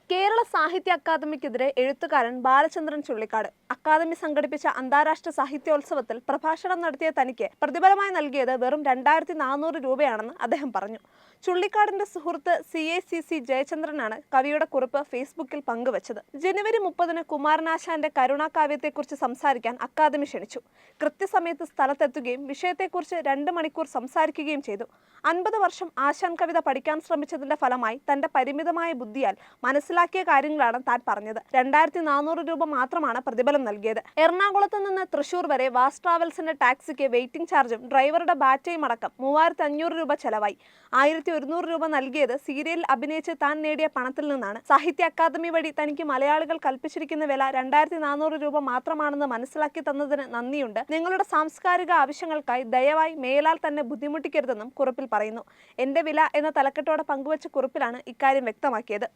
കേരള സാഹിത്യ അക്കാദമിക്കെതിരെ എഴുത്തുകാരൻ ബാലചന്ദ്രൻ ചുള്ളിക്കാട്. അക്കാദമി സംഘടിപ്പിച്ച അന്താരാഷ്ട്ര സാഹിത്യോത്സവത്തിൽ പ്രഭാഷണം നടത്തിയ തനിക്ക് പ്രതിഫലമായി നൽകിയത് വെറും 2400 രൂപയാണെന്ന് അദ്ദേഹം പറഞ്ഞു. ചുള്ളിക്കാടിന്റെ സുഹൃത്ത് CACC ജയചന്ദ്രനാണ് കവിയുടെ കുറിപ്പ് ഫേസ്ബുക്കിൽ പങ്കുവച്ചത്. ജനുവരി 30-ന് കുമാരനാശാന്റെ കരുണാകാവ്യത്തെക്കുറിച്ച് സംസാരിക്കാൻ അക്കാദമി ക്ഷണിച്ചു. കൃത്യസമയത്ത് സ്ഥലത്തെത്തുകയും വിഷയത്തെക്കുറിച്ച് 2 മണിക്കൂർ സംസാരിക്കുകയും ചെയ്തു. 50 വർഷം ആശാൻ കവിത പഠിക്കാൻ ശ്രമിച്ചതിന്റെ ഫലമായി തന്റെ പരിമിതമായ ബുദ്ധിയാൽ മനസ്സിലാക്കിയ കാര്യങ്ങളാണ് താൻ പറഞ്ഞത്. 2400 രൂപ മാത്രമാണ് പ്രതിഫലം നൽകിയത്. എറണാകുളത്ത് നിന്ന് തൃശൂർ വരെ വാസ് ട്രാവൽസിന്റെ ടാക്സിക്ക് വെയിറ്റിംഗ് ചാർജും ഡ്രൈവറുടെ ബാറ്റയും അടക്കം 3500 രൂപ ചെലവായി. 1100 രൂപ നൽകിയത് സീരിയലിൽ അഭിനയിച്ച് താൻ നേടിയ പണത്തിൽ നിന്നാണ്. സാഹിത്യ അക്കാദമി വഴി തനിക്ക് മലയാളികൾ കൽപ്പിച്ചിരിക്കുന്ന വില 2400 രൂപ മാത്രമാണെന്ന് മനസ്സിലാക്കി തന്നതിന് നന്ദിയുണ്ട്. നിങ്ങളുടെ സാംസ്കാരിക ആവശ്യങ്ങൾക്കായി ദയവായി മേലാൽ തന്നെ ബുദ്ധിമുട്ടിക്കരുതെന്നും കുറിപ്പിൽ പറയുന്നു. എന്റെ വില എന്ന തലക്കെട്ടോടെ പങ്കുവച്ച കുറിപ്പിലാണ് ഇക്കാര്യം വ്യക്തമാക്കിയത്.